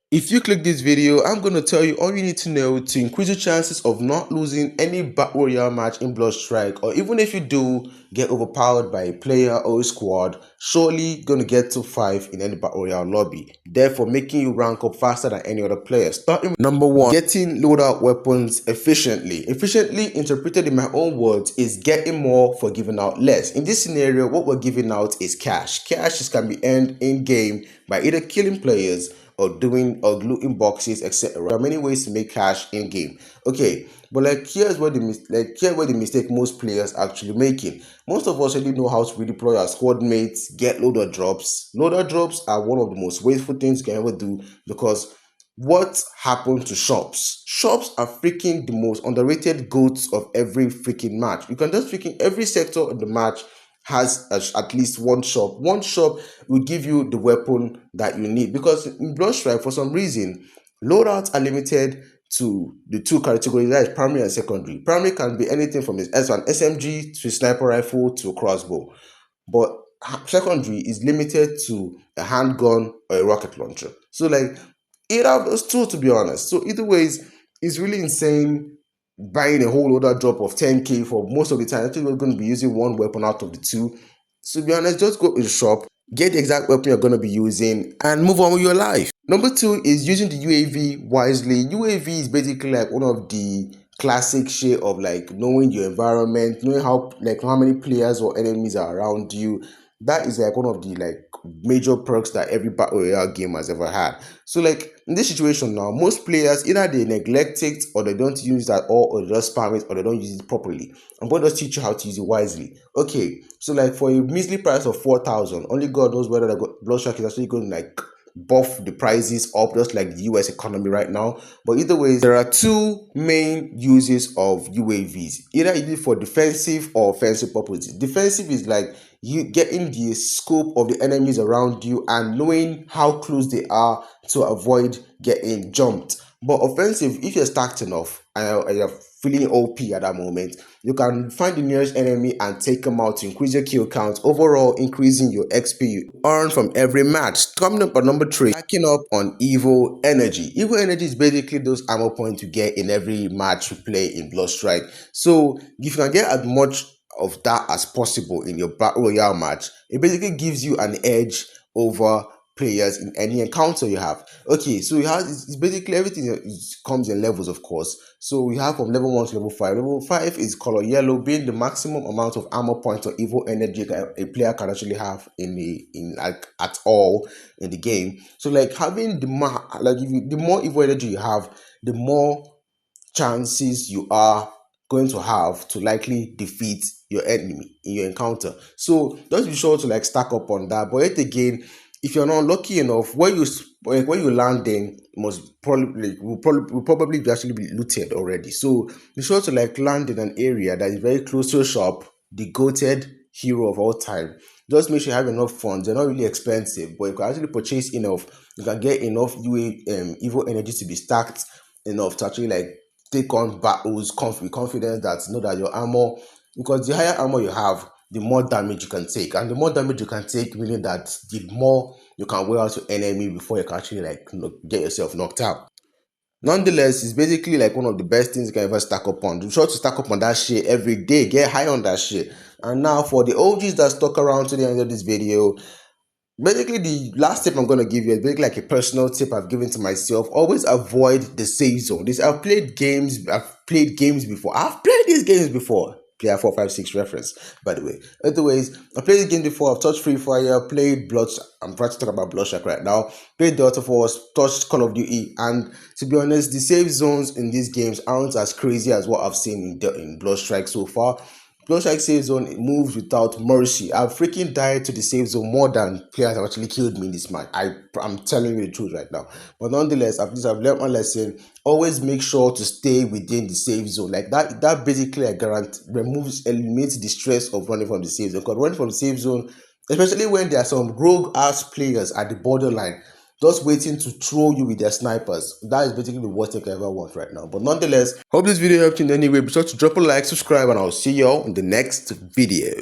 If you click this video, I'm going to tell you all you need to know to increase your chances of not losing any Battle Royale match in Bloodstrike, or even if you do get overpowered by a player or a squad, surely going to get to 5 in any Battle Royale lobby, therefore making you rank up faster than any other player. Starting with number 1, getting loadout weapons efficiently. Efficiently, interpreted in my own words, is getting more for giving out less. In this scenario, what we're giving out is cash. Cash can be earned in-game by either killing players or doing or looting boxes, etc. There are many ways to make cash in game. Okay, but here's where the mistake most players actually making. Most of us already know how to redeploy our squad mates, get loader drops. Loader drops are one of the most wasteful things you can ever do, because what happened to shops? Shops are freaking the most underrated goats of every freaking match. You can just freaking every sector of the match has at least one shop. One shop will give you the weapon that you need, because in Bloodstrike, for some reason, loadouts are limited to the two categories, that is primary and secondary. Primary can be anything from an SMG to a sniper rifle to a crossbow, but secondary is limited to a handgun or a rocket launcher. So either of those two, to be honest. So either ways, it's really insane buying a whole other drop of 10k for most of the time. Actually, we're going to be using one weapon out of the two. So to be honest, just go to the shop, get the exact weapon you're going to be using, and move on with your life. Number 2 is using the UAV wisely. UAV is basically like one of the classic shit of knowing your environment, knowing how many players or enemies are around you. That is one of the major perks that every battle royale game has ever had. So in this situation now, most players either they neglect it, or they don't use it at all, or they just spam it, or they don't use it properly. I'm going to teach you how to use it wisely. Okay, so for a measly price of 4,000, only God knows whether the Bloodstrike is actually going to buff the prices up, just like the US economy right now. But either way, there are two main uses of UAVs. Either it is for defensive or offensive purposes. Defensive is you getting the scope of the enemies around you and knowing how close they are to avoid getting jumped. But offensive, if you're stacked enough and you're feeling OP at that moment, you can find the nearest enemy and take them out to increase your kill count, overall increasing your XP you earn from every match. Coming up at number 3, stacking up on evil energy. Evil energy is basically those ammo points you get in every match you play in Bloodstrike. So if you can get as much of that as possible in your battle royale match, it basically gives you an edge over players in any encounter you have. Okay, so you have it's basically everything comes in levels, of course. So we have from level 1 to level 5. Level 5 is color yellow, being the maximum amount of ammo points or evil energy a player can actually have at all in the game. So having the the more evil energy you have, the more chances you are going to have to likely defeat your enemy in your encounter. So just be sure to stack up on that. But yet again, if you're not lucky enough, where you landing must will probably actually be looted already. So be sure to land in an area that is very close to a shop, the goated hero of all time. Just make sure you have enough funds. They're not really expensive, but you can actually purchase enough. You can get enough evil energy to be stacked enough to actually take on battles with confidence, that know that your armor, because the higher armor you have, the more damage you can take, and the more damage you can take, meaning that the more you can wear out your enemy before you can actually get yourself knocked out. Nonetheless, it's basically one of the best things you can ever stack up on. Be sure to stack up on that shit every day. Get high on that shit. And now for the OGs that stuck around to the end of this video, basically the last tip I'm going to give you is basically a personal tip I've given to myself. Always avoid the safe zone. I've played games before. I've played these games before. Player 456 reference, by the way. Anyways, I played this game before. I've touched Free Fire, played Bloodstrike. I'm trying to talk about Bloodstrike right now. Played Delta Force, touched Call of Duty, and to be honest, the safe zones in these games aren't as crazy as what I've seen in Bloodstrike so far. Bloodstrike safe zone moves without mercy. I've freaking died to the safe zone more than players have actually killed me in this match. I'm telling you the truth right now. But nonetheless, I've learned my lesson. Always make sure to stay within the safe zone. That basically eliminates the stress of running from the safe zone. Because running from the safe zone, especially when there are some rogue ass players at the borderline, just waiting to throw you with their snipers. That is basically the worst thing I ever want right now. But nonetheless, hope this video helped you in any way. Be sure to drop a like, subscribe, and I'll see y'all in the next video.